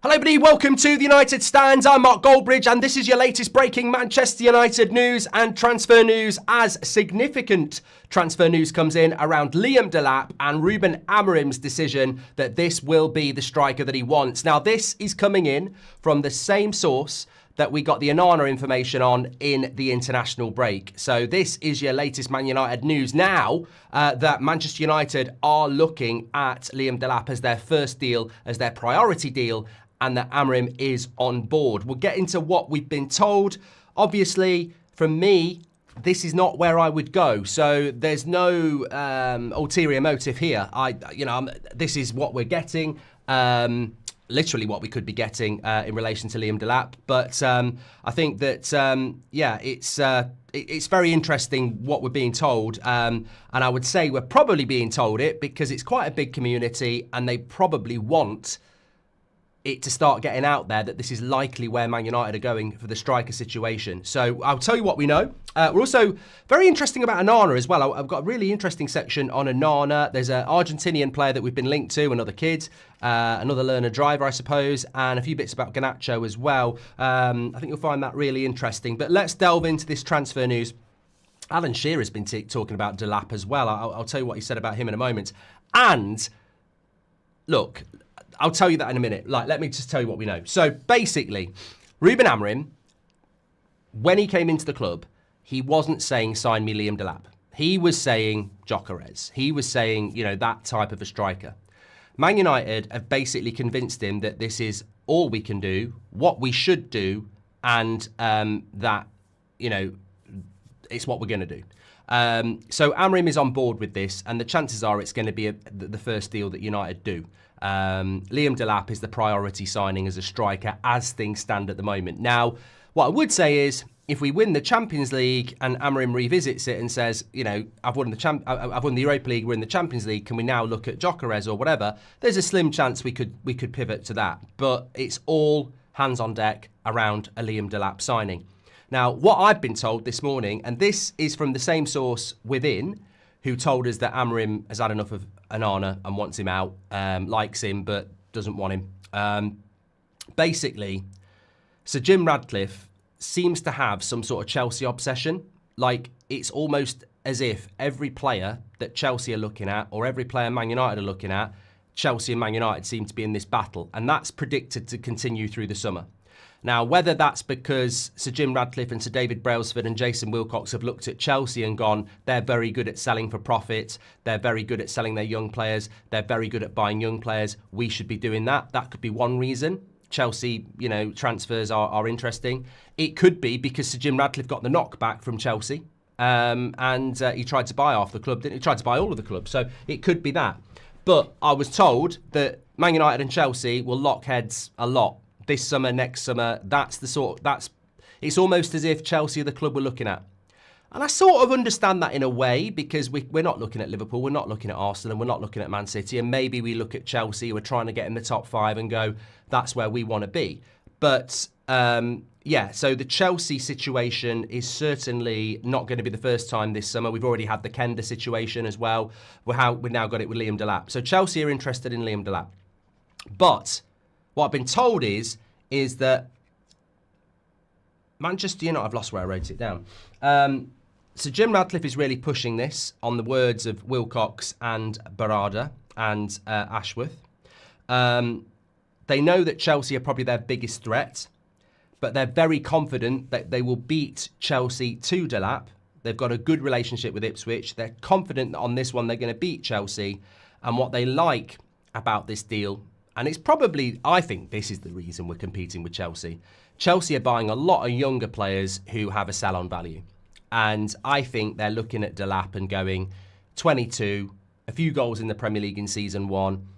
Hello everybody, welcome to the United Stands. I'm Mark Goldbridge and this is your latest breaking Manchester United news and transfer news as significant transfer news comes in around Liam Delap and Ruben Amorim's decision that this will be the striker that he wants. Now this is coming in from the same source that we got the Onana information on in the international break. So this is your latest Man United news now that Manchester United are looking at Liam Delap as their first deal, as their priority deal, and that Amorim is on board. We'll get into what we've been told. Obviously, from me, this is not where I would go. So there's no ulterior motive here. This is what we're getting. Literally what we could be getting in relation to Liam Delap. But I think that, it's very interesting what we're being told. And I would say we're probably being told it because it's quite a big community and they probably want it to start getting out there that this is likely where Man United are going for the striker situation. So I'll tell you what we know. We're also very interesting about Onana as well. I've got a really interesting section on Onana. There's an Argentinian player that we've been linked to, another kid, another learner driver, I suppose, and a few bits about Garnacho as well. I think you'll find that really interesting. But let's delve into this transfer news. Alan Shearer's been talking about Delap as well. I'll tell you what he said about him in a moment. And look, I'll tell you that in a minute. Let me just tell you what we know. So basically, Ruben Amorim, when he came into the club, he wasn't saying, sign me Liam Delap. He was saying Gyökeres. He was saying, that type of a striker. Man United have basically convinced him that this is all we can do, what we should do, and that, it's what we're going to do. So Amorim is on board with this, and the chances are it's going to be the first deal that United do. Liam Delap is the priority signing as a striker as things stand at the moment. Now, what I would say is, if we win the Champions League and Amorim revisits it and says, I've won the Europa League, we're in the Champions League, can we now look at Gyökeres or whatever? There's a slim chance we could pivot to that, but it's all hands on deck around a Liam Delap signing. Now, what I've been told this morning, and this is from the same source within, who told us that Amorim has had enough of Onana and wants him out, likes him but doesn't want him. Basically, Sir Jim Ratcliffe seems to have some sort of Chelsea obsession. It's almost as if every player that Chelsea are looking at, or every player Man United are looking at, Chelsea and Man United seem to be in this battle, and that's predicted to continue through the summer. Now, whether that's because Sir Jim Ratcliffe and Sir David Brailsford and Jason Wilcox have looked at Chelsea and gone, they're very good at selling for profit, they're very good at selling their young players, they're very good at buying young players, we should be doing that. That could be one reason. Chelsea, transfers are interesting. It could be because Sir Jim Ratcliffe got the knockback from Chelsea and he tried to buy half the club, didn't he? He tried to buy all of the club. So it could be that. But I was told that Man United and Chelsea will lock heads a lot. This summer, next summer, it's almost as if Chelsea are the club we're looking at. And I sort of understand that in a way, because we're not looking at Liverpool, we're not looking at Arsenal, and we're not looking at Man City, and maybe we look at Chelsea, we're trying to get in the top 5 and go, that's where we want to be. But so the Chelsea situation is certainly not going to be the first time this summer. We've already had the Kenda situation as well. We've now got it with Liam Delap. So Chelsea are interested in Liam Delap. But what I've been told is that Manchester United, I've lost where I wrote it down. So Jim Ratcliffe is really pushing this on the words of Wilcox and Barada and Ashworth. They know that Chelsea are probably their biggest threat, but they're very confident that they will beat Chelsea to Delap. They've got a good relationship with Ipswich. They're confident that on this one they're going to beat Chelsea. And what they like about this deal, and it's probably, I think this is the reason we're competing with Chelsea. Chelsea are buying a lot of younger players who have a sell-on value. And I think they're looking at Delap and going, 22, a few goals in the Premier League in season 1.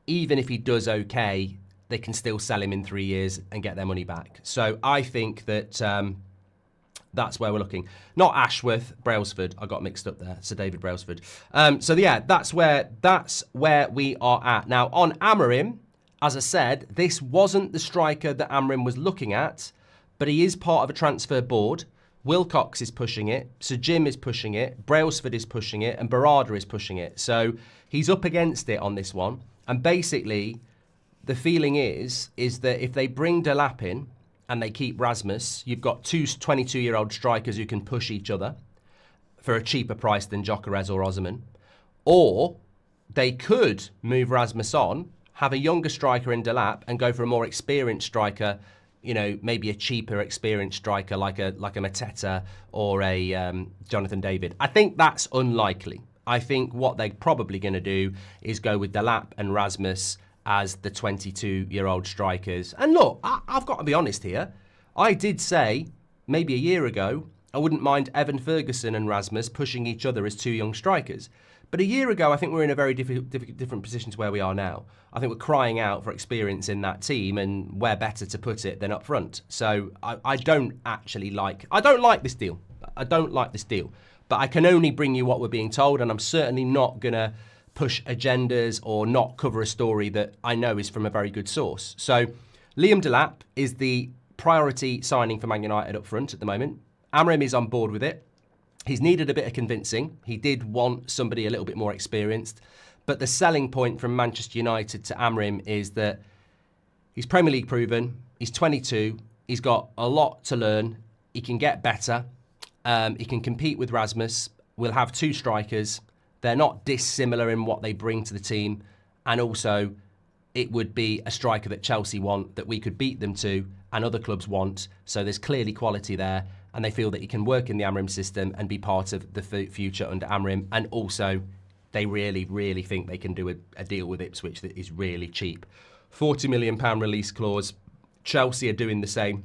Even if he does okay, they can still sell him in 3 years and get their money back. So I think that that's where we're looking. Not Ashworth, Brailsford. I got mixed up there. Sir David Brailsford. That's where we are at. Now, on Amorim, as I said, this wasn't the striker that Amorim was looking at, but he is part of a transfer board. Wilcox is pushing it, Sir Jim is pushing it, Brailsford is pushing it, and Barada is pushing it. So he's up against it on this one. And basically, the feeling is that if they bring Delap in and they keep Rasmus, you've got two 22-year-old strikers who can push each other for a cheaper price than Gyökeres or Osimhen. Or they could move Rasmus on, have a younger striker in Delap, and go for a more experienced striker, maybe a cheaper experienced striker like a Mateta or a Jonathan David. I think that's unlikely. I think what they're probably going to do is go with Delap and Rasmus as the 22-year-old strikers. And look, I've got to be honest here. I did say maybe a year ago I wouldn't mind Evan Ferguson and Rasmus pushing each other as two young strikers. But a year ago, I think we're in a very different position to where we are now. I think we're crying out for experience in that team, and where better to put it than up front. So I don't like this deal. I don't like this deal. But I can only bring you what we're being told, and I'm certainly not going to push agendas or not cover a story that I know is from a very good source. So Liam Delap is the priority signing for Man United up front at the moment. Amorim is on board with it. He's needed a bit of convincing. He did want somebody a little bit more experienced. But the selling point from Manchester United to Amorim is that he's Premier League proven. He's 22. He's got a lot to learn. He can get better. He can compete with Rasmus. We'll have two strikers. They're not dissimilar in what they bring to the team. And also, it would be a striker that Chelsea want, that we could beat them to, and other clubs want. So there's clearly quality there. And they feel that he can work in the Amorim system and be part of the future under Amorim. And also, they really, really think they can do a deal with Ipswich that is really cheap. £40 million release clause. Chelsea are doing the same.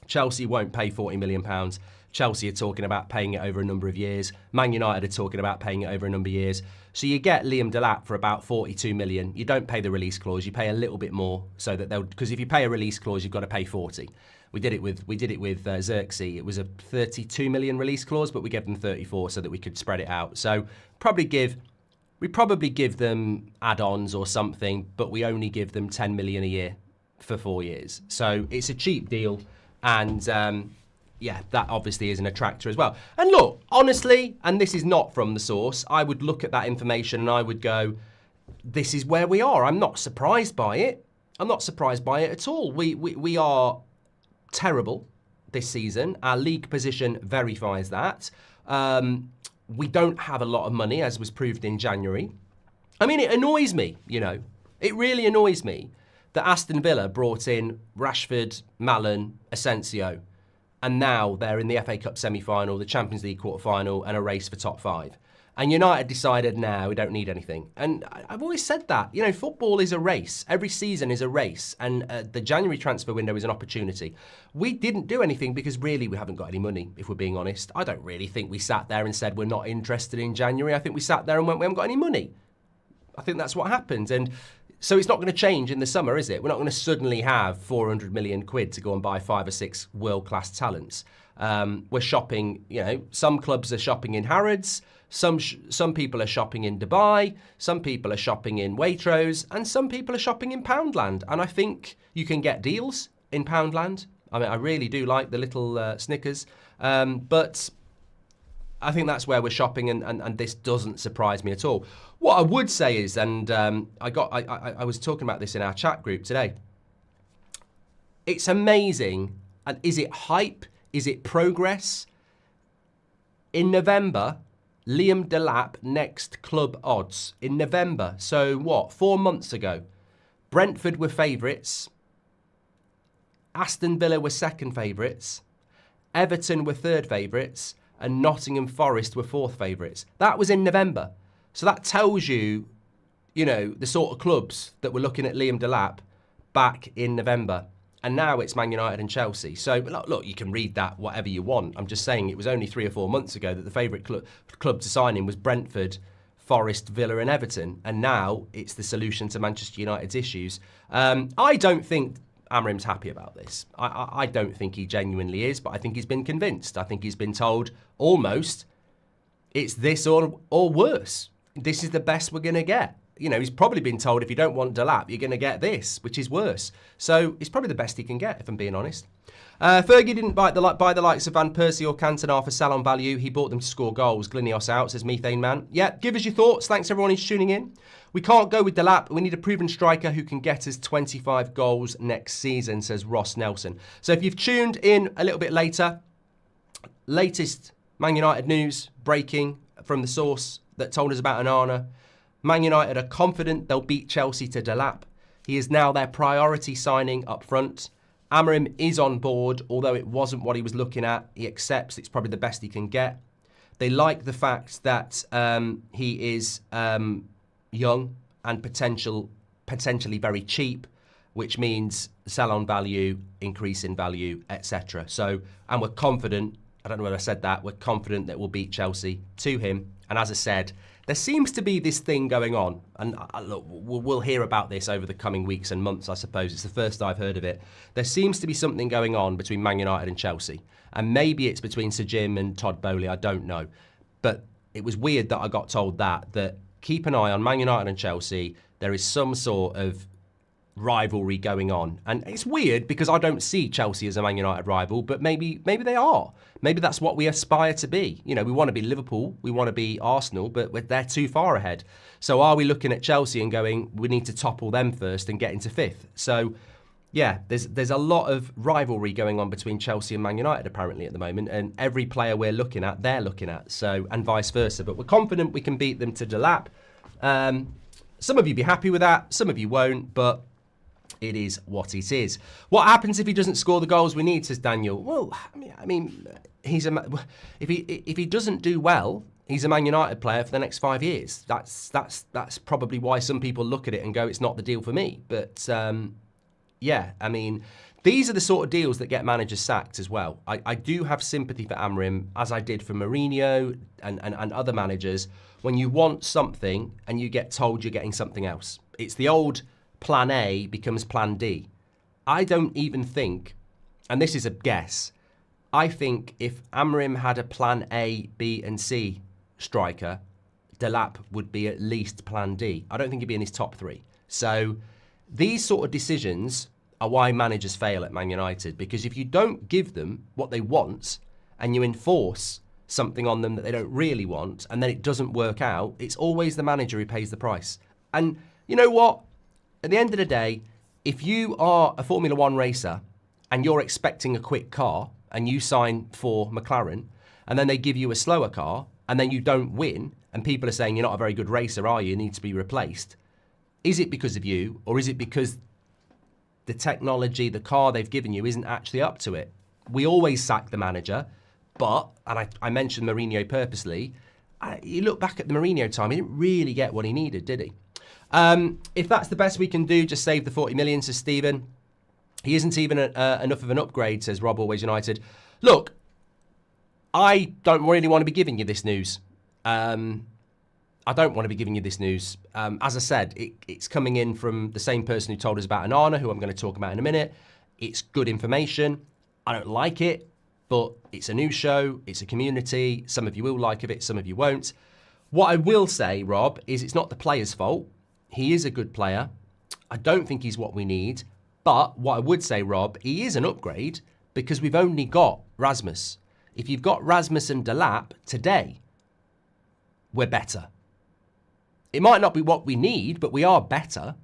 Chelsea won't pay £40 million. Chelsea are talking about paying it over a number of years. Man United are talking about paying it over a number of years. So you get Liam Delap for about 42 million. You don't pay the release clause. You pay a little bit more so that because if you pay a release clause, you've got to pay 40. We did it with Xerxes. It was a 32 million release clause, but we gave them 34 so that we could spread it out. So we probably give them add-ons or something, but we only give them 10 million a year for 4 years. So it's a cheap deal, and that obviously is an attractor as well. And look, honestly, and this is not from the source, I would look at that information and I would go, this is where we are. I'm not surprised by it. I'm not surprised by it at all. We are terrible this season. Our league position verifies that. We don't have a lot of money, as was proved in January. I mean, it annoys me, It really annoys me that Aston Villa brought in Rashford, Malen, Asensio, and now they're in the FA Cup semi-final, the Champions League quarter-final, and a race for top 5. And United decided, we don't need anything. And I've always said that. Football is a race. Every season is a race. And the January transfer window is an opportunity. We didn't do anything because really we haven't got any money, if we're being honest. I don't really think we sat there and said we're not interested in January. I think we sat there and went, we haven't got any money. I think that's what happened. And so it's not going to change in the summer, is it? We're not going to suddenly have 400 million quid to go and buy 5 or 6 world-class talents. We're shopping, some clubs are shopping in Harrods. Some people are shopping in Dubai, some people are shopping in Waitrose, and some people are shopping in Poundland. And I think you can get deals in Poundland. I mean, I really do like the little Snickers, but I think that's where we're shopping, and this doesn't surprise me at all. What I would say is, and I was talking about this in our chat group today, it's amazing, and is it hype? Is it progress? In November, Liam Delap next club odds in November. So what, 4 months ago? Brentford were favourites. Aston Villa were second favourites. Everton were third favourites. And Nottingham Forest were fourth favourites. That was in November. So that tells you, the sort of clubs that were looking at Liam Delap back in November. And now it's Man United and Chelsea. So, look, you can read that whatever you want. I'm just saying it was only 3 or 4 months ago that the favourite club to sign in was Brentford, Forest, Villa and Everton. And now it's the solution to Manchester United's issues. I don't think Amorim's happy about this. I don't think he genuinely is, but I think he's been convinced. I think he's been told almost it's this or worse. This is the best we're going to get. he's probably been told if you don't want Delap, you're going to get this, which is worse. So it's probably the best he can get, if I'm being honest. Fergie didn't buy the likes of Van Persie or Cantona for salon value. He bought them to score goals. Glinios out, says Methane Man. Yeah, give us your thoughts. Thanks everyone who's tuning in. We can't go with Delap. We need a proven striker who can get us 25 goals next season, says Ross Nelson. So if you've tuned in a little bit later, latest Man United news breaking from the source that told us about Onana. Man United are confident they'll beat Chelsea to Delap. He is now their priority signing up front. Amorim is on board, although it wasn't what he was looking at. He accepts it's probably the best he can get. They like the fact that he is young and potentially very cheap, which means sell on value, increase in value, etc. So, and we're confident, I don't know whether I said that, we're confident that we'll beat Chelsea to him. And as I said, there seems to be this thing going on, and look, we'll hear about this over the coming weeks and months, I suppose. It's the first I've heard of it. There seems to be something going on between Man United and Chelsea, and maybe it's between Sir Jim and Todd Boehly, I don't know. But it was weird that I got told that keep an eye on Man United and Chelsea. There is some sort of rivalry going on. And it's weird because I don't see Chelsea as a Man United rival, but maybe they are. Maybe that's what we aspire to be. We want to be Liverpool, we want to be Arsenal, but they're too far ahead. So are we looking at Chelsea and going, we need to topple them first and get into fifth? So yeah, there's a lot of rivalry going on between Chelsea and Man United apparently at the moment, and every player we're looking at, they're looking at, so, and vice versa. But we're confident we can beat them to Delap. Some of you be happy with that, some of you won't, but it is what it is. What happens if he doesn't score the goals we need, says Daniel? Well, I mean, if he doesn't do well, he's a Man United player for the next 5 years. That's probably why some people look at it and go, it's not the deal for me. But yeah, I mean, these are the sort of deals that get managers sacked as well. I do have sympathy for Amorim, as I did for Mourinho and other managers, when you want something and you get told you're getting something else. It's the old plan A becomes plan D. I don't even think, and this is a guess, I think if Amorim had a plan A, B and C striker, Delap would be at least plan D. I don't think he'd be in his top 3. So these sort of decisions are why managers fail at Man United, because if you don't give them what they want and you enforce something on them that they don't really want and then it doesn't work out, it's always the manager who pays the price. And you know what? At the end of the day, if you are a Formula One racer and you're expecting a quick car and you sign for McLaren and then they give you a slower car and then you don't win and people are saying you're not a very good racer, are you? You need to be replaced. Is it because of you, or is it because the technology, the car they've given you isn't actually up to it? We always sack the manager, but, and I mentioned Mourinho purposely, you look back at the Mourinho time, he didn't really get what he needed, did he? If that's the best we can do, just save the 40 million, says Stephen. He isn't even enough of an upgrade, says Rob Always United. Look, I don't really want to be giving you this news. I don't want to be giving you this news. As I said, it's coming in from the same person who told us about Onana, who I'm going to talk about in a minute. It's good information. I don't like it, but it's a news show. It's a community. Some of you will like it, some of you won't. What I will say, Rob, is it's not the player's fault. He is a good player. I don't think he's what we need. But what I would say, Rob, he is an upgrade because we've only got Rasmus. If you've got Rasmus and Delap today, we're better. It might not be what we need, but we are better.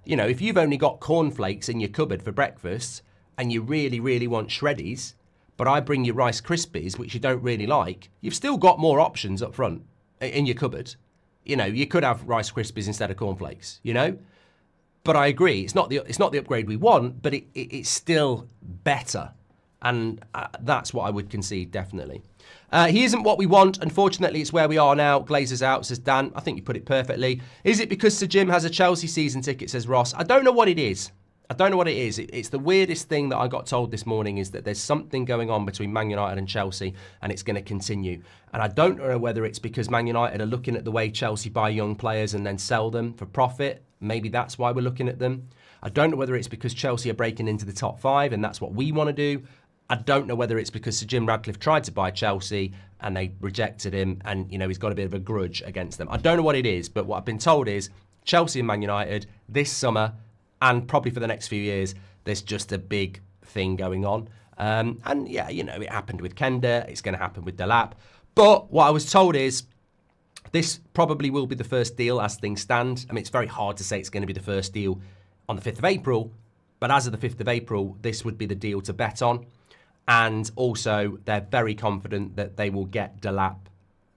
If you've only got cornflakes in your cupboard for breakfast and you really, really want shreddies, but I bring you Rice Krispies, which you don't really like, you've still got more options up front in your cupboard. You could have Rice Krispies instead of cornflakes, But I agree, it's not the upgrade we want, but it's still better. And that's what I would concede, definitely. He isn't what we want. Unfortunately, it's where we are now. Glazers out, says Dan. I think you put it perfectly. Is it because Sir Jim has a Chelsea season ticket, says Ross? I don't know what it is. It's the weirdest thing that I got told this morning is that there's something going on between Man United and Chelsea and it's going to continue. And I don't know whether it's because Man United are looking at the way Chelsea buy young players and then sell them for profit. Maybe that's why we're looking at them. I don't know whether it's because Chelsea are breaking into the top 5 and that's what we want to do. I don't know whether it's because Sir Jim Radcliffe tried to buy Chelsea and they rejected him and, he's got a bit of a grudge against them. I don't know what it is, but what I've been told is Chelsea and Man United this summer, and probably for the next few years, there's just a big thing going on. And yeah, you know, it happened with Kenda, it's going to happen with Delap. But what I was told is this probably will be the first deal as things stand. I mean, it's very hard to say it's going to be the first deal on the 5th of April, but as of the 5th of April, this would be the deal to bet on. And also, they're very confident that they will get Delap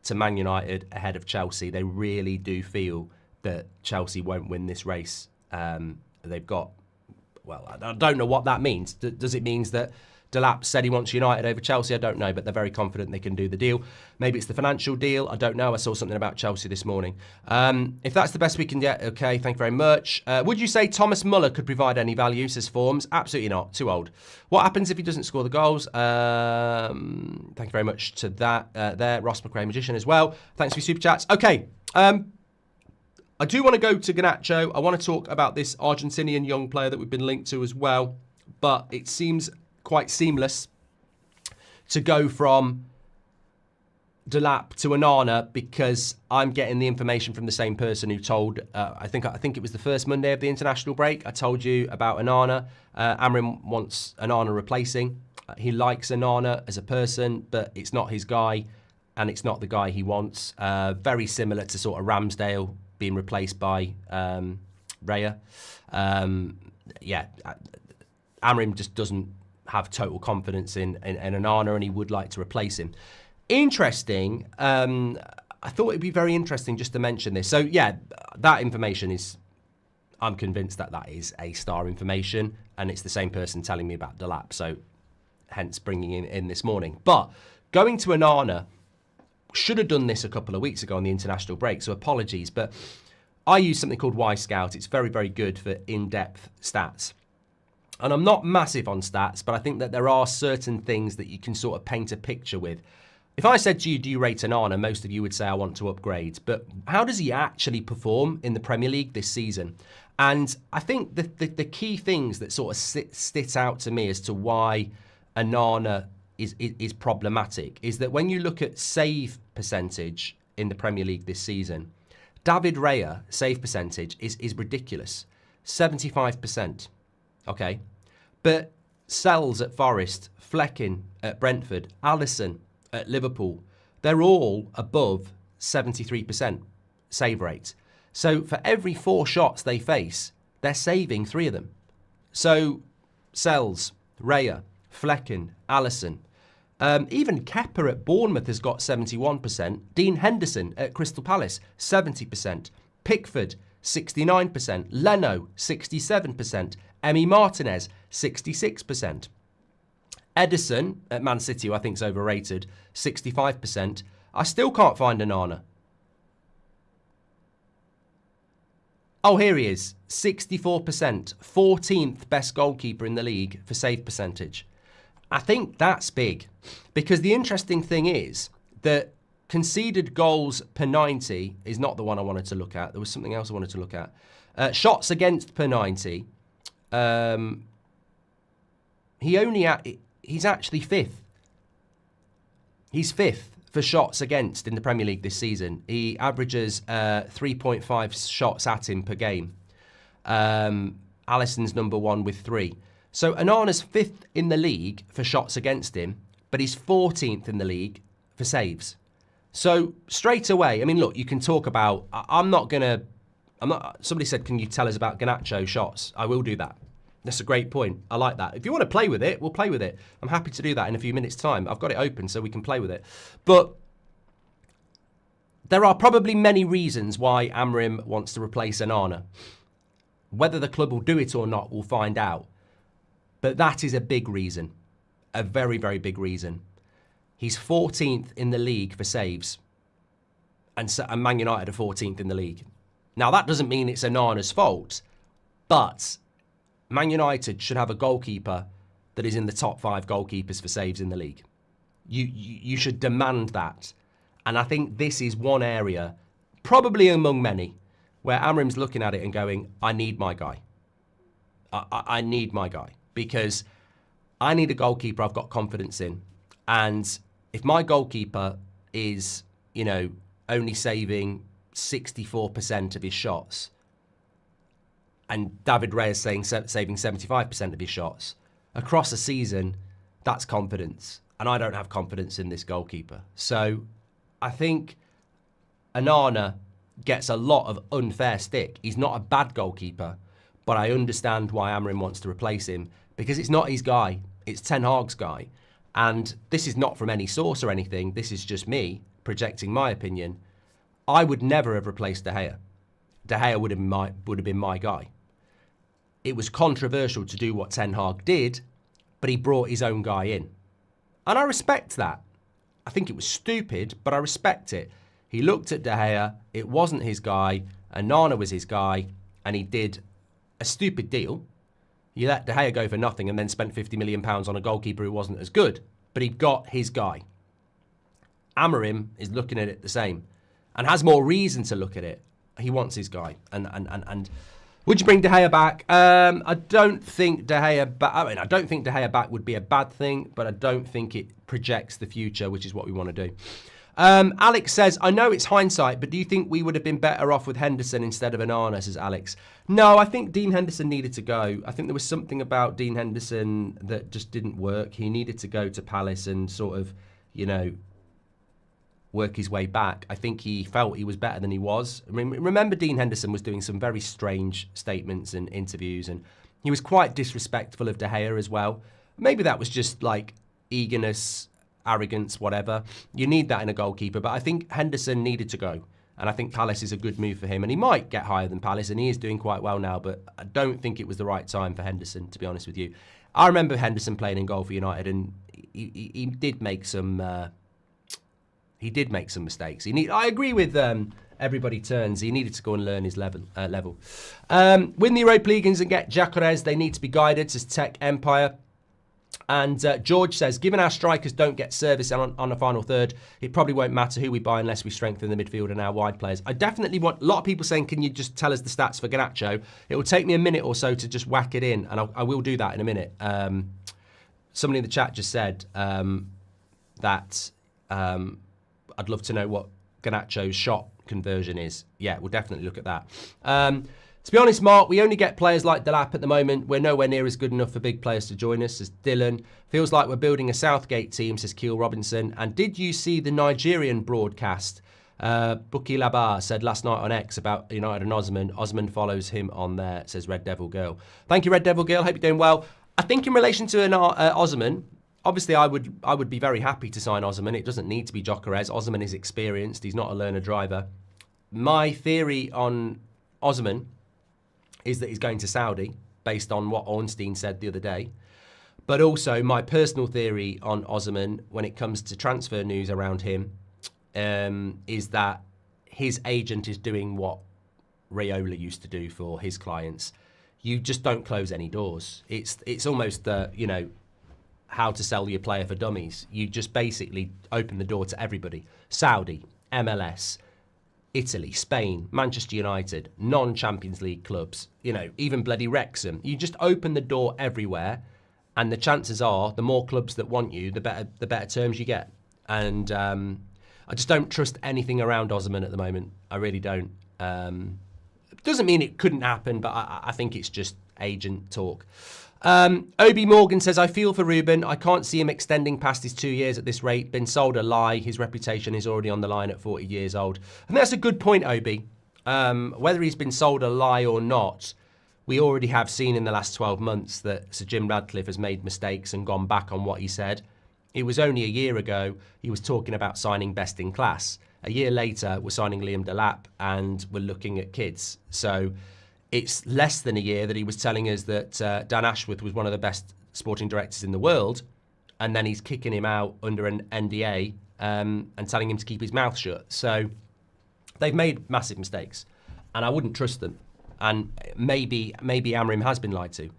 to Man United ahead of Chelsea. They really do feel that Chelsea won't win this race. They've got, well, I don't know what that means. Does it mean that Delap said he wants United over Chelsea? I don't know, but they're very confident they can do the deal. Maybe it's the financial deal. I don't know. I saw something about Chelsea this morning. If that's the best we can get, okay, thank you very much. Would you say Thomas Muller could provide any value, says Forms? Absolutely not. Too old. What happens if he doesn't score the goals? Thank you very much to that there. Ross McRae Magician as well. Thanks for your super chats. Okay. I do want to go to Garnacho. I want to talk about this Argentinian young player that we've been linked to as well. But it seems quite seamless to go from Delap to Onana because I'm getting the information from the same person who told, I think it was the first Monday of the international break, I told you about Onana. Amorim wants Onana replacing. He likes Onana as a person, but it's not his guy and it's not the guy he wants. Very similar to sort of Ramsdale being replaced by Raya. Yeah, Amorim just doesn't have total confidence in Onana, and he would like to replace him. Interesting. I thought it'd be very interesting just to mention this. So yeah, that information is, I'm convinced that that is a star information, and it's the same person telling me about Delap. So hence bringing in this morning. But going to Onana, should have done this a couple of weeks ago on the international break, so apologies. But I use something called Y-Scout. It's very, very good for in-depth stats. And I'm not massive on stats, but I think that there are certain things that you can sort of paint a picture with. If I said to you, do you rate Onana? Most of you would say I want to upgrade. But how does he actually perform in the Premier League this season? And I think the key things that sort of stick out to me as to why Onana is problematic is that when you look at save percentage in the Premier League this season, David Raya save percentage is ridiculous, 75%. Okay, but Sells at Forest, Fleckin at Brentford, Alisson at Liverpool, they're all above 73% save rate. So for every 4 shots they face, they're saving 3 of them. So Sells, Raya, Fleckin, Alisson. Even Kepa at Bournemouth has got 71%. Dean Henderson at Crystal Palace, 70%. Pickford, 69%. Leno, 67%. Emi Martinez, 66%. Edison at Man City, who I think is overrated, 65%. I still can't find Onana. Oh, here he is, 64%. 14th best goalkeeper in the league for save percentage. I think that's big because the interesting thing is that conceded goals per 90 is not the one I wanted to look at. There was something else I wanted to look at. Shots against per 90. He's actually 5th. He's 5th for shots against in the Premier League this season. He averages 3.5 shots at him per game. Alisson's number 1 with 3. So Onana's 5th in the league for shots against him, but he's 14th in the league for saves. So straight away, I mean, look, you can talk about, somebody said, can you tell us about Garnacho shots? I will do that. That's a great point. I like that. If you want to play with it, we'll play with it. I'm happy to do that in a few minutes' time. I've got it open so we can play with it. But there are probably many reasons why Amorim wants to replace Onana. Whether the club will do it or not, we'll find out. But that is a big reason. A very, very big reason. He's 14th in the league for saves. And Man United are 14th in the league. Now, that doesn't mean it's Onana's fault. But Man United should have a goalkeeper that is in the top 5 goalkeepers for saves in the league. You should demand that. And I think this is one area, probably among many, where Amorim's looking at it and going, I need my guy. I need my guy. Because I need a goalkeeper I've got confidence in. And if my goalkeeper is, only saving 64% of his shots, and David Reyes saying saving 75% of his shots. Across a season, that's confidence. And I don't have confidence in this goalkeeper. So I think Onana gets a lot of unfair stick. He's not a bad goalkeeper, but I understand why Amorim wants to replace him, because it's not his guy. It's Ten Hag's guy. And this is not from any source or anything. This is just me projecting my opinion. I would never have replaced De Gea. De Gea would have been my guy. It was controversial to do what Ten Hag did, but he brought his own guy in. And I respect that. I think it was stupid, but I respect it. He looked at De Gea, it wasn't his guy, Onana was his guy, and he did a stupid deal. He let De Gea go for nothing and then spent £50 million on a goalkeeper who wasn't as good, but he got his guy. Amorim is looking at it the same and has more reason to look at it. He wants his guy. And would you bring De Gea back? I don't think De Gea back. I mean, I don't think De Gea back would be a bad thing, but I don't think it projects the future, which is what we want to do. Alex says, I know it's hindsight, but do you think we would have been better off with Henderson instead of Onana, says Alex? No, I think Dean Henderson needed to go. I think there was something about Dean Henderson that just didn't work. He needed to go to Palace and sort of, work his way back. I think he felt he was better than he was. I mean, remember Dean Henderson was doing some very strange statements and interviews, and he was quite disrespectful of De Gea as well. Maybe that was just like eagerness, arrogance, whatever. You need that in a goalkeeper, but I think Henderson needed to go. And I think Palace is a good move for him. And he might get higher than Palace, and he is doing quite well now, but I don't think it was the right time for Henderson, to be honest with you. I remember Henderson playing in goal for United, and he did make some... He did make some mistakes. I agree with everybody turns. He needed to go and learn his level. Win the Europa League and get Gyökeres. They need to be guided, says Tech Empire. And George says, given our strikers don't get service on a final third, it probably won't matter who we buy unless we strengthen the midfield and our wide players. I definitely want... A lot of people saying, can you just tell us the stats for Garnacho? It will take me a minute or so to just whack it in, and I will do that in a minute. Somebody in the chat just said that... I'd love to know what Garnacho's shot conversion is. Yeah, we'll definitely look at that. To be honest, Mark, we only get players like Delap at the moment. We're nowhere near as good enough for big players to join us, says Dylan. Feels like we're building a Southgate team, says Keel Robinson. And did you see the Nigerian broadcast? Buki Labar said last night on X about United and Osman. Osman follows him on there, says Red Devil Girl. Thank you, Red Devil Girl. Hope you're doing well. I think in relation to Osman... Obviously, I would be very happy to sign Osman. It doesn't need to be Gyökeres. Osman is experienced. He's not a learner driver. My theory on Osman is that he's going to Saudi, based on what Ornstein said the other day. But also, my personal theory on Osman, when it comes to transfer news around him, is that his agent is doing what Raiola used to do for his clients. You just don't close any doors. It's almost how to sell your player for dummies. You just basically open the door to everybody. Saudi, MLS, Italy, Spain, Manchester United, non-Champions League clubs, even bloody Wrexham. You just open the door everywhere, and the chances are the more clubs that want you, the better terms you get. And I just don't trust anything around Osman at the moment. I really don't. Doesn't mean it couldn't happen, but I think it's just agent talk. Obi Morgan says, I feel for Ruben. I can't see him extending past his 2 years at this rate. Been sold a lie. His reputation is already on the line at 40 years old. And that's a good point, Obi. Whether he's been sold a lie or not, we already have seen in the last 12 months that Sir Jim Radcliffe has made mistakes and gone back on what he said. It was only a year ago he was talking about signing best in class. A year later, we're signing Liam Delap and we're looking at kids. So... it's less than a year that he was telling us that Dan Ashworth was one of the best sporting directors in the world, and then he's kicking him out under an NDA and telling him to keep his mouth shut. So they've made massive mistakes, and I wouldn't trust them. And maybe Amorim has been lied to.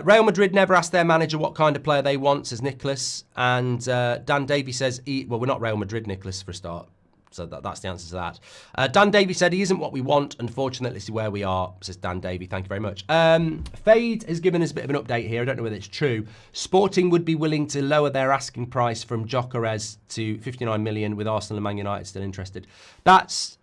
Real Madrid never asked their manager what kind of player they want, says Nicholas. And Dan Davey says, well, we're not Real Madrid, Nicholas, for a start. So that's the answer to that. Dan Davey said, he isn't what we want. Unfortunately, this is where we are, says Dan Davey. Thank you very much. Fade has given us a bit of an update here. I don't know whether it's true. Sporting would be willing to lower their asking price from Gyökeres to 59 million with Arsenal and Man United still interested. That's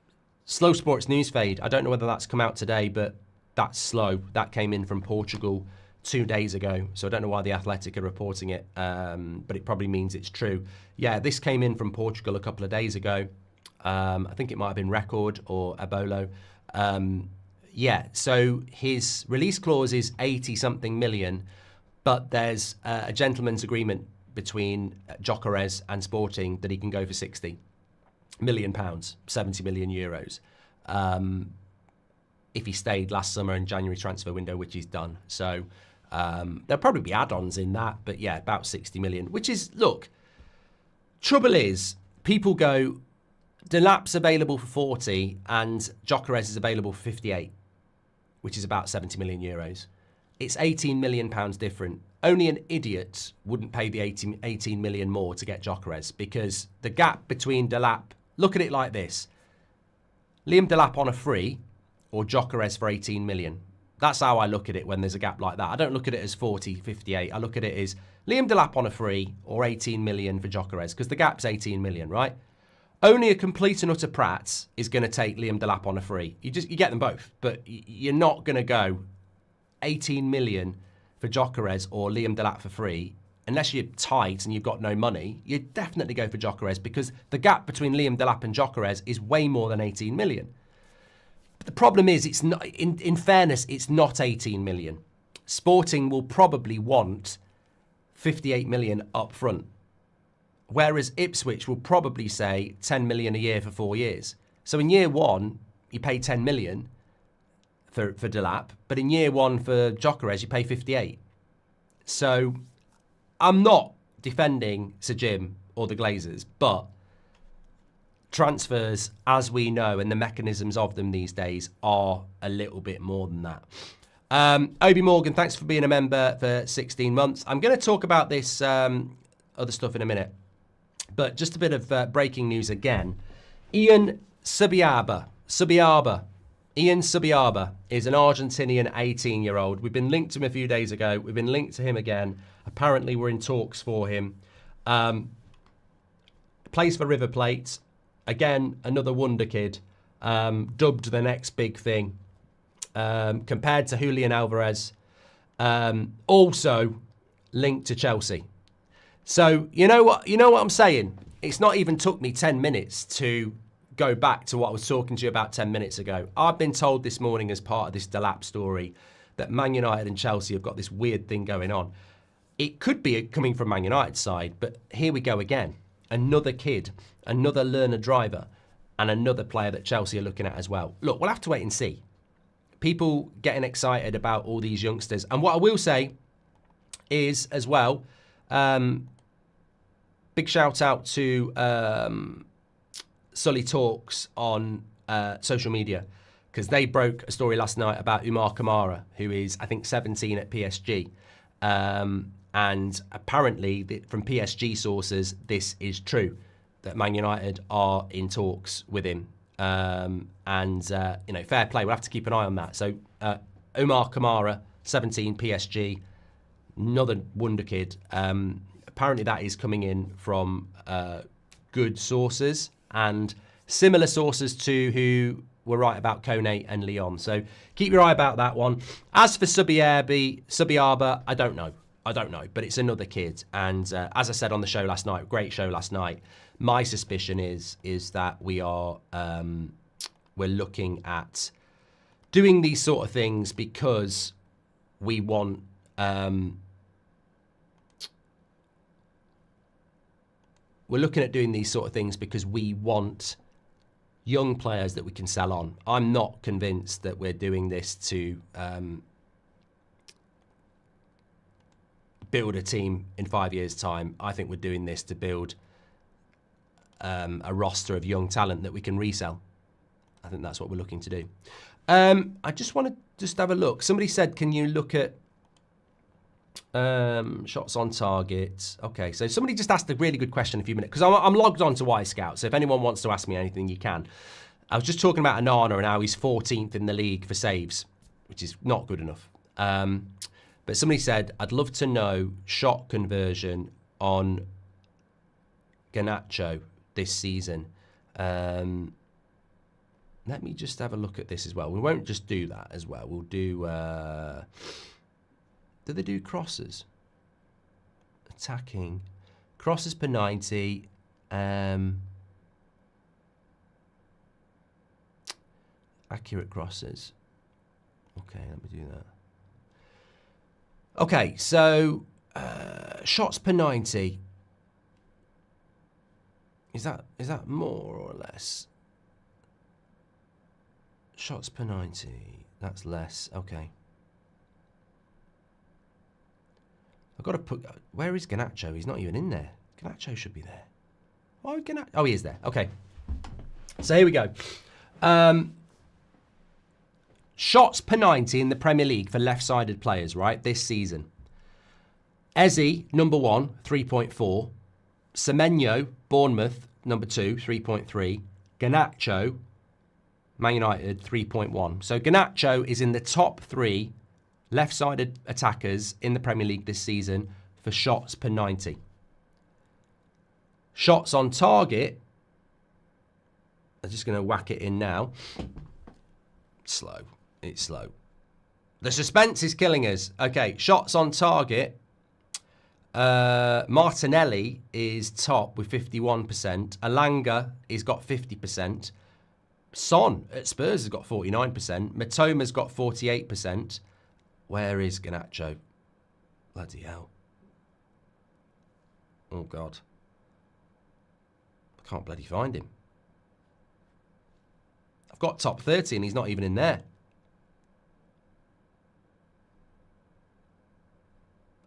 Slow Sports News Fade. I don't know whether that's come out today, but that's slow. That came in from Portugal 2 days ago. So I don't know why the Athletic are reporting it, but it probably means it's true. Yeah, this came in from Portugal a couple of days ago. I think it might have been Record or Abolo. Yeah, so his release clause is 80-something million, but there's a gentleman's agreement between Gyökeres and Sporting that he can go for 60 million pounds, 70 million euros, if he stayed last summer in January transfer window, which he's done. So there'll probably be add-ons in that, but yeah, about 60 million, which is, look, trouble is, people go, Delap's available for 40 and Gyökeres is available for 58, which is about 70 million euros. It's 18 million pounds different. Only an idiot wouldn't pay the 18 million more to get Gyökeres, because the gap between Delap, look at it like this. Liam Delap on a free or Gyökeres for 18 million. That's how I look at it when there's a gap like that. I don't look at it as 40, 58. I look at it as Liam Delap on a free or 18 million for Gyökeres, because the gap's 18 million, right? Only a complete and utter prat is going to take Liam Delap on a free. You get them both, but you're not going to go 18 million for Gyökeres or Liam Delap for free unless you're tight and you've got no money. You definitely go for Gyökeres, because the gap between Liam Delap and Gyökeres is way more than 18 million. But the problem is, it's not. In fairness, it's not 18 million. Sporting will probably want 58 million up front, whereas Ipswich will probably say 10 million a year for 4 years. So in year one, you pay 10 million for Delap, but in year one for Gyökeres, you pay 58. So I'm not defending Sir Jim or the Glazers, but transfers, as we know, and the mechanisms of them these days are a little bit more than that. Obi Morgan, thanks for being a member for 16 months. I'm going to talk about this other stuff in a minute. But just a bit of breaking news again. Ian Subiaba is an Argentinian 18-year-old. We've been linked to him a few days ago. We've been linked to him again. Apparently, we're in talks for him. Plays for River Plate. Again, another wonder kid. Dubbed the next big thing. Compared to Julian Alvarez. Also linked to Chelsea. So, you know what I'm saying? It's not even took me 10 minutes to go back to what I was talking to you about 10 minutes ago. I've been told this morning as part of this Delap story that Man United and Chelsea have got this weird thing going on. It could be coming from Man United's side, but here we go again. Another kid, another learner driver, and another player that Chelsea are looking at as well. Look, we'll have to wait and see. People getting excited about all these youngsters. And what I will say is, as well, big shout out to Sully Talks on social media, because they broke a story last night about Umar Kamara, who is, I think, 17 at PSG. And apparently, from PSG sources, this is true, that Man United are in talks with him. Fair play. We'll have to keep an eye on that. So, Umar Kamara, 17, PSG, another wonder kid. Apparently, that is coming in from good sources and similar sources to who were right about Kone and Lyon. So keep your eye about that one. As for Subiaba, I don't know, but it's another kid. And as I said on the show last night, great show last night, my suspicion is that we're looking at doing these sort of things because we want we're looking at doing these sort of things because we want young players that we can sell on. I'm not convinced that we're doing this to build a team in 5 years' time. I think we're doing this to build a roster of young talent that we can resell. I think that's what we're looking to do. I just want to have a look. Somebody said, can you look at shots on target? Okay, so somebody just asked a really good question a few minutes, because I'm logged on to Y-Scout, so if anyone wants to ask me anything, you can. I was just talking about Onana and how he's 14th in the league for saves, which is not good enough. But somebody said, I'd love to know shot conversion on Garnacho this season. Let me just have a look at this as well. We won't just do that as well. We'll do... do they do crosses? Attacking. Crosses per 90. Accurate crosses. Okay, let me do that. Okay, so shots per 90. Is that more or less? Shots per 90. That's less. Okay. I've got to put... Where is Garnacho? He's not even in there. Garnacho should be there. Oh, oh, he is there. Okay. So here we go. Shots per 90 in the Premier League for left-sided players, right, this season. Eze, number 1, 3.4. Semenyo, Bournemouth, number 2, 3.3. Garnacho, Man United, 3.1. So Garnacho is in the top 3 left-sided attackers in the Premier League this season for shots per 90. Shots on target, I'm just going to whack it in now. Slow. It's slow. The suspense is killing us. Okay, shots on target. Martinelli is top with 51%. Alanga has got 50%. Son at Spurs has got 49%. Matoma's got 48%. Where is Garnacho? Bloody hell. Oh, God. I can't bloody find him. I've got top 30 and he's not even in there.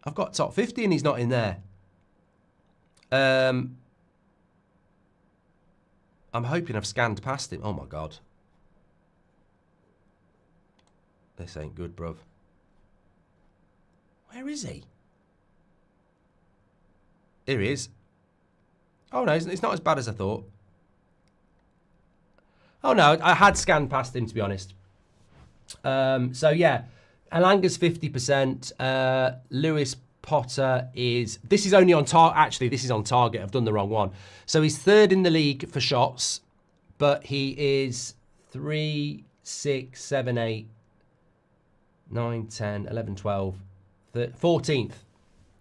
I've got top 50 and he's not in there. I'm hoping I've scanned past him. Oh, my God. This ain't good, bruv. Where is he? Here he is. Oh, no, it's not as bad as I thought. Oh, no, I had scanned past him, to be honest. So, yeah, Alanga's 50%. Lewis Potter is... This is only on target. Actually, this is on target. I've done the wrong one. So he's third in the league for shots, but he is 3, 6, 7, 8, 9, 10, 11, 12, 14th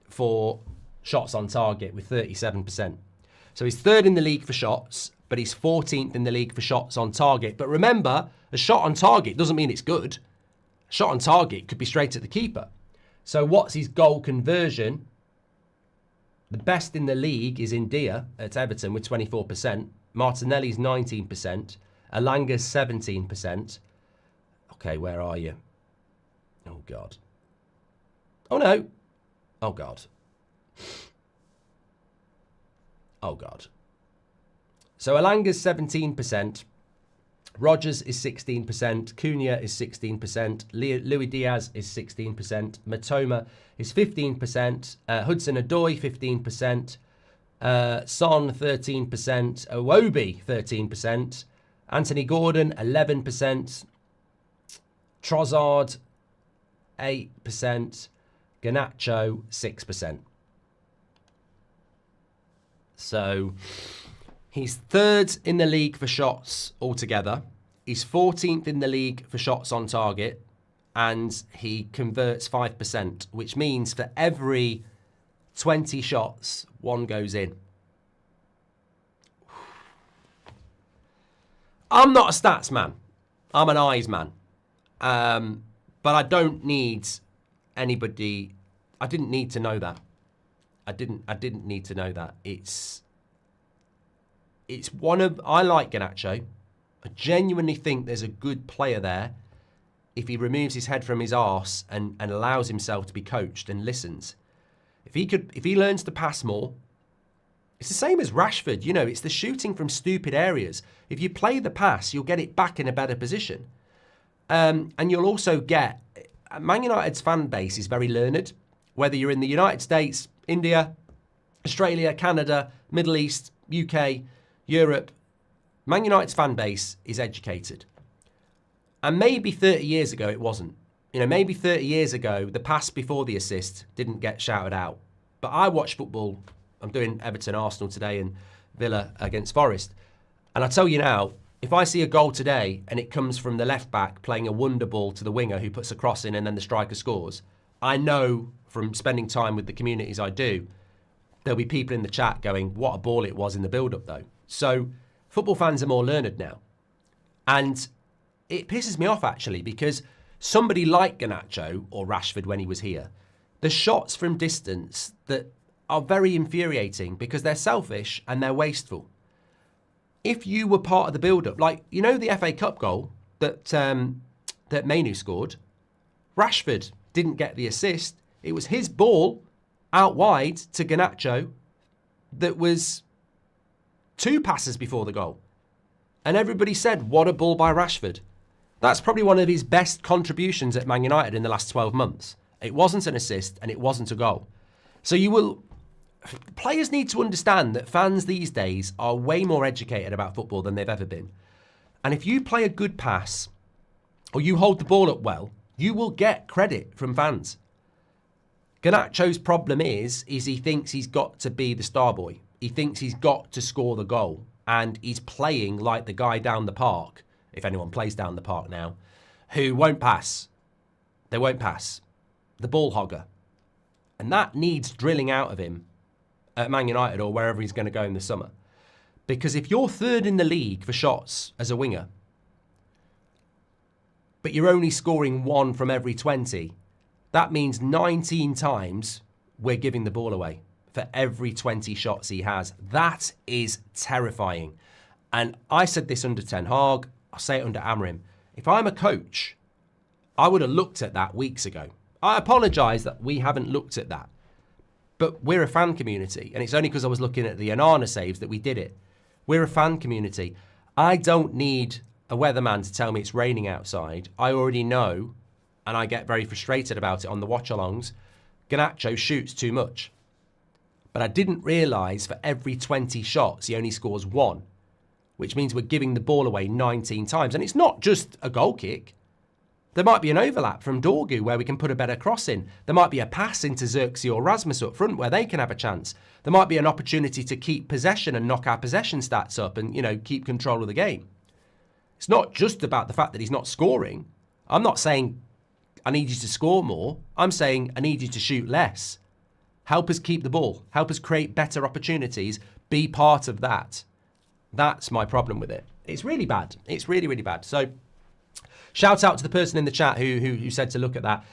for shots on target with 37%. So he's third in the league for shots, but he's 14th in the league for shots on target. But remember, a shot on target doesn't mean it's good. A shot on target could be straight at the keeper. So what's his goal conversion? The best in the league is India at Everton with 24%. Martinelli's 19%. Alanga's 17%. Okay, where are you? Oh, God. Oh, no. Oh, God. Oh, God. So Alanga's 17%. Rogers is 16%. Cunha is 16%. Louis Diaz is 16%. Matoma is 15%. Hudson-Odoi, 15%. Son, 13%. Iwobi, 13%. Anthony Gordon, 11%. Trossard, 8%. Garnacho, 6%. So he's third in the league for shots altogether. He's 14th in the league for shots on target. And he converts 5%, which means for every 20 shots, one goes in. I'm not a stats man. I'm an eyes man. But I don't need anybody. I didn't need to know that. I didn't need to know that. It's one of... I like Garnacho. I genuinely think there's a good player there if he removes his head from his arse and allows himself to be coached and listens. If he learns to pass more, it's the same as Rashford. You know, it's the shooting from stupid areas. If you play the pass, you'll get it back in a better position. And you'll also get... Man United's fan base is very learned. Whether you're in the United States, India, Australia, Canada, Middle East, UK, Europe, Man United's fan base is educated. And maybe 30 years ago it wasn't. You know, maybe 30 years ago, the pass before the assist didn't get shouted out. But I watch football. I'm doing Everton Arsenal today and Villa against Forest. And I tell you now, If I see a goal today and it comes from the left back playing a wonder ball to the winger who puts a cross in and then the striker scores, I know from spending time with the communities I do, there'll be people in the chat going, what a ball it was in the build-up though. So football fans are more learned now. And it pisses me off actually, because somebody like Garnacho or Rashford when he was here, the shots from distance that are very infuriating because they're selfish and they're wasteful. If you were part of the build-up, like, you know, the FA Cup goal that Manu scored, Rashford didn't get the assist. It was his ball out wide to Garnacho that was 2 passes before the goal. And everybody said, what a ball by Rashford. That's probably one of his best contributions at Man United in the last 12 months. It wasn't an assist and it wasn't a goal. So players need to understand that fans these days are way more educated about football than they've ever been. And if you play a good pass or you hold the ball up well, you will get credit from fans. Garnacho's problem is he thinks he's got to be the star boy. He thinks he's got to score the goal. And he's playing like the guy down the park, if anyone plays down the park now, who won't pass. They won't pass. The ball hogger. And that needs drilling out of him at Man United or wherever he's going to go in the summer. Because if you're third in the league for shots as a winger, but you're only scoring 1 from every 20, that means 19 times we're giving the ball away for every 20 shots he has. That is terrifying. And I said this under Ten Hag, I'll say it under Amorim. If I'm a coach, I would have looked at that weeks ago. I apologise that we haven't looked at that. But we're a fan community, and it's only because I was looking at the Onana saves that we did it. We're a fan community. I don't need a weatherman to tell me it's raining outside. I already know, and I get very frustrated about it on the watch-alongs, Garnacho shoots too much. But I didn't realise for every 20 shots, he only scores 1, which means we're giving the ball away 19 times. And it's not just a goal kick. There might be an overlap from Dorgu where we can put a better cross in. There might be a pass into Xerxes or Rasmus up front where they can have a chance. There might be an opportunity to keep possession and knock our possession stats up and, you know, keep control of the game. It's not just about the fact that he's not scoring. I'm not saying I need you to score more. I'm saying I need you to shoot less. Help us keep the ball. Help us create better opportunities. Be part of that. That's my problem with it. It's really bad. It's really, really bad. So shout out to the person in the chat who said to look at that.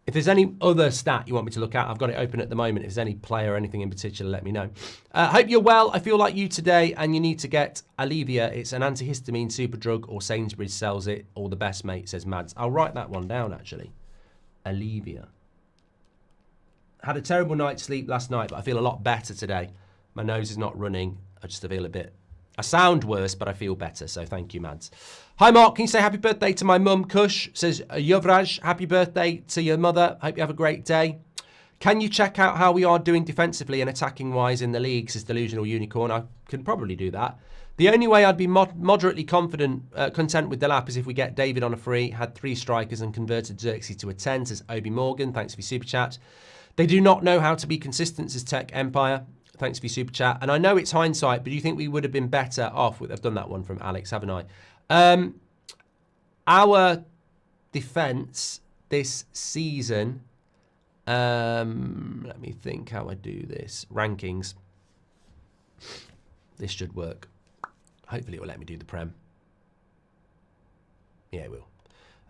If there's any other stat you want me to look at, I've got it open at the moment. If there's any player or anything in particular, let me know. Hope you're well. I feel like you today and you need to get Alivia. It's an antihistamine super drug or Sainsbury's sells it. All the best, mate, says Mads. I'll write that one down, actually. Alivia. Had a terrible night's sleep last night, but I feel a lot better today. My nose is not running. I just feel a bit... I sound worse, but I feel better, so thank you, Mads. Hi, Mark. Can you say happy birthday to my mum, Kush? Says Yuvraj, happy birthday to your mother. Hope you have a great day. Can you check out how we are doing defensively and attacking-wise in the league, says Delusional Unicorn. I can probably do that. The only way I'd be moderately content with Delap is if we get David on a free, had 3 strikers and converted Xerxes to a 10, says Obi Morgan. Thanks for your super chat. They do not know how to be consistent, says Tech Empire. Thanks for your super chat. And I know it's hindsight, but do you think we would have been better off with... I've done that one from Alex, haven't I? Our defence this season... let me think how I do this. Rankings. This should work. Hopefully it will let me do the Prem. Yeah, it will.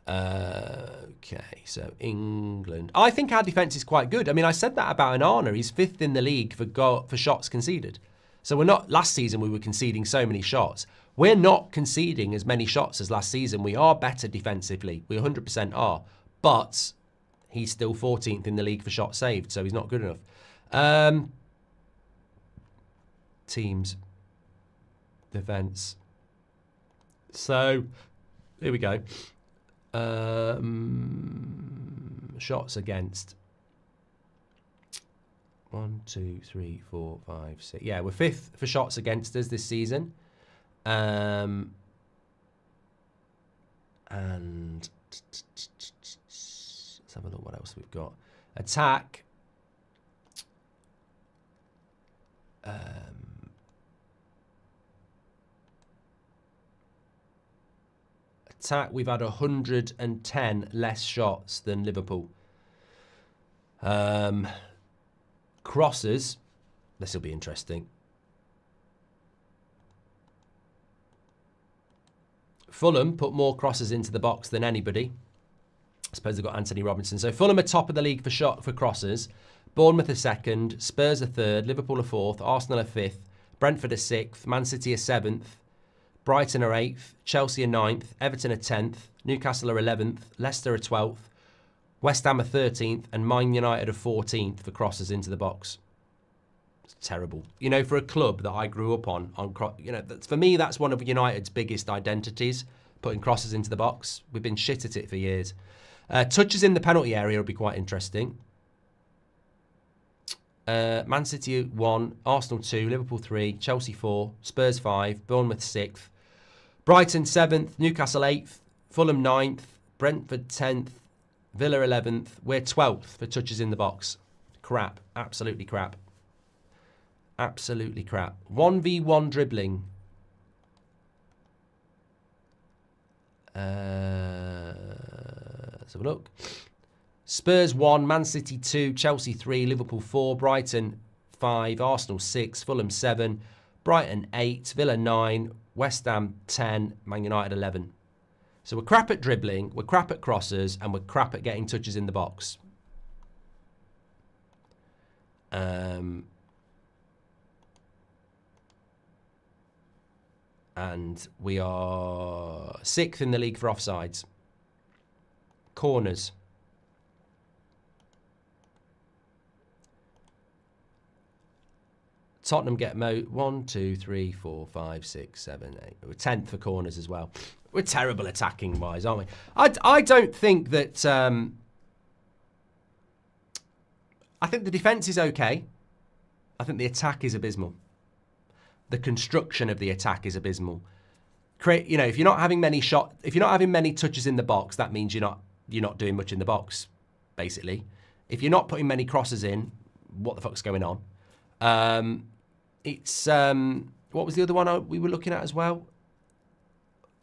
Okay, so England. I think our defence is quite good. I mean, I said that about Onana. He's 5th in the league for shots conceded. So we're not... Last season we were conceding so many shots. We're not conceding as many shots as last season. We are better defensively. We 100% are. But he's still 14th in the league for shots saved, so he's not good enough. Teams. Defence. So, here we go. Shots against. 1, 2, 3, 4, 5, 6. Yeah, we're 5th for shots against us this season. And let's have a look what else we've got. Attack. Attack, we've had 110 less shots than Liverpool. Crosses, this will be interesting. Fulham put more crosses into the box than anybody. I suppose they've got Anthony Robinson. So Fulham are top of the league for crosses. Bournemouth are second. Spurs are third. Liverpool are fourth. Arsenal are fifth. Brentford are sixth. Man City are seventh. Brighton are eighth. Chelsea are ninth. Everton are 10th. Newcastle are 11th. Leicester are 12th. West Ham are 13th. And Man United are 14th for crosses into the box. It's terrible. You know, for a club that I grew up on you know, for me, that's one of United's biggest identities, putting crosses into the box. We've been shit at it for years. Touches in the penalty area will be quite interesting. Man City 1, Arsenal 2, Liverpool 3, Chelsea 4, Spurs 5, Bournemouth 6th, Brighton 7th, Newcastle 8th, Fulham 9th, Brentford 10th, Villa 11th. We're 12th for touches in the box. Crap. Absolutely crap. Absolutely crap. 1v1 dribbling. Let's have a look. Spurs 1, Man City 2, Chelsea 3, Liverpool 4, Brighton 5, Arsenal 6, Fulham 7, Brighton 8, Villa 9, West Ham 10, Man United 11. So we're crap at dribbling, we're crap at crosses, and we're crap at getting touches in the box. And we are 6th in the league for offsides. Corners. Tottenham get 1, 2, 3, 4, 5, 6, 7, 8. We're 10th for corners as well. We're terrible attacking wise, aren't we? I don't think that. I think the defence is okay. I think the attack is abysmal. The construction of the attack is abysmal. You know, if you're not having many touches in the box, that means you're not doing much in the box, basically. If you're not putting many crosses in, what the fuck's going on? What was the other one we were looking at as well?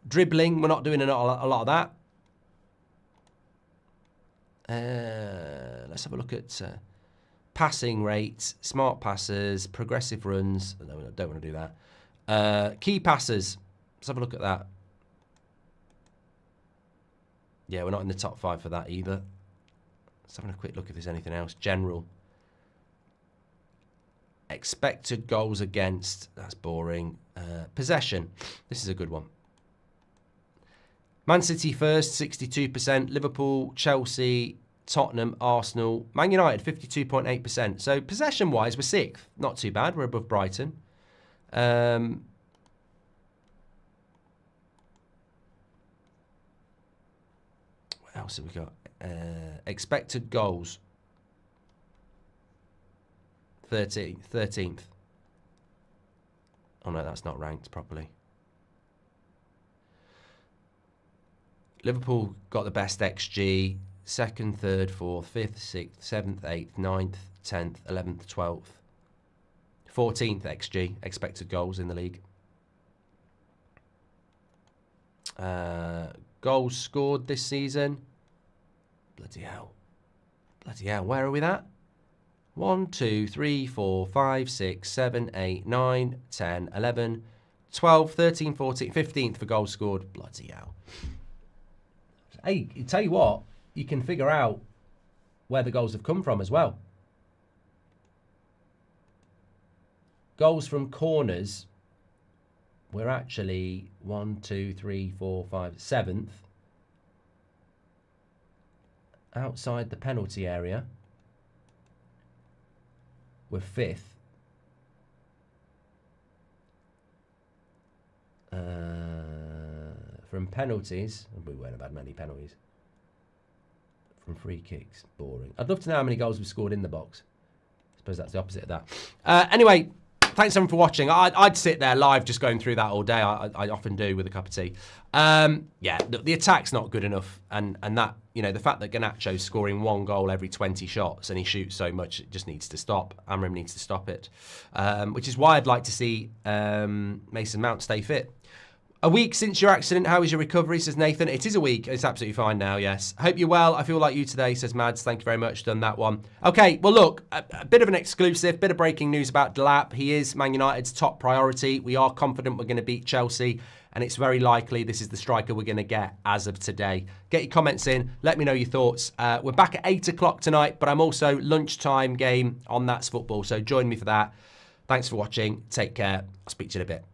Dribbling, we're not doing a lot of that. Let's have a look at passing rates, smart passes, progressive runs. No, I don't want to do that. Key passes. Let's have a look at that. Yeah, we're not in the top 5 for that either. Let's have a quick look if there's anything else. General. Expected goals against. That's boring. Possession. This is a good one. Man City first, 62%. Liverpool, Chelsea, Tottenham, Arsenal. Man United, 52.8%. So possession-wise, we're 6th. Not too bad. We're above Brighton. What else have we got? Expected goals. 13th. Oh no, that's not ranked properly. Liverpool got the best XG. 2nd, 3rd, 4th, 5th, 6th, 7th, 8th, 9th, 10th, 11th, 12th. 14th XG, expected goals in the league. Goals scored this season. Bloody hell. Bloody hell, where are we at? 1, 2, 3, 4, 5, 6, 7, 8, 9, 10, 11, 12, 13, 14, 15th for goals scored. Bloody hell. Hey, tell you what, you can figure out where the goals have come from as well. Goals from corners, we're actually 1, 2, 3, 4, 5, 7th. Outside the penalty area, we're 5th. From penalties, we won't have had many penalties. From free kicks, boring. I'd love to know how many goals we've scored in the box. I suppose that's the opposite of that. Anyway, thanks everyone for watching. I'd sit there live just going through that all day. I often do with a cup of tea. Yeah, the attack's not good enough, and that, you know, the fact that Garnacho's scoring 1 goal every 20 shots and he shoots so much, it just needs to stop. Amorim needs to stop it, which is why I'd like to see Mason Mount stay fit. A week since your accident, how is your recovery, says Nathan. It is a week. It's absolutely fine now, yes. Hope you're well. I feel like you today, says Mads. Thank you very much. Done that one. Okay, well, look, a bit of an exclusive, bit of breaking news about Delap. He is Man United's top priority. We are confident we're going to beat Chelsea, and it's very likely this is the striker we're going to get as of today. Get your comments in. Let me know your thoughts. We're back at 8 o'clock tonight, but I'm also lunchtime game on That's Football, so join me for that. Thanks for watching. Take care. I'll speak to you in a bit.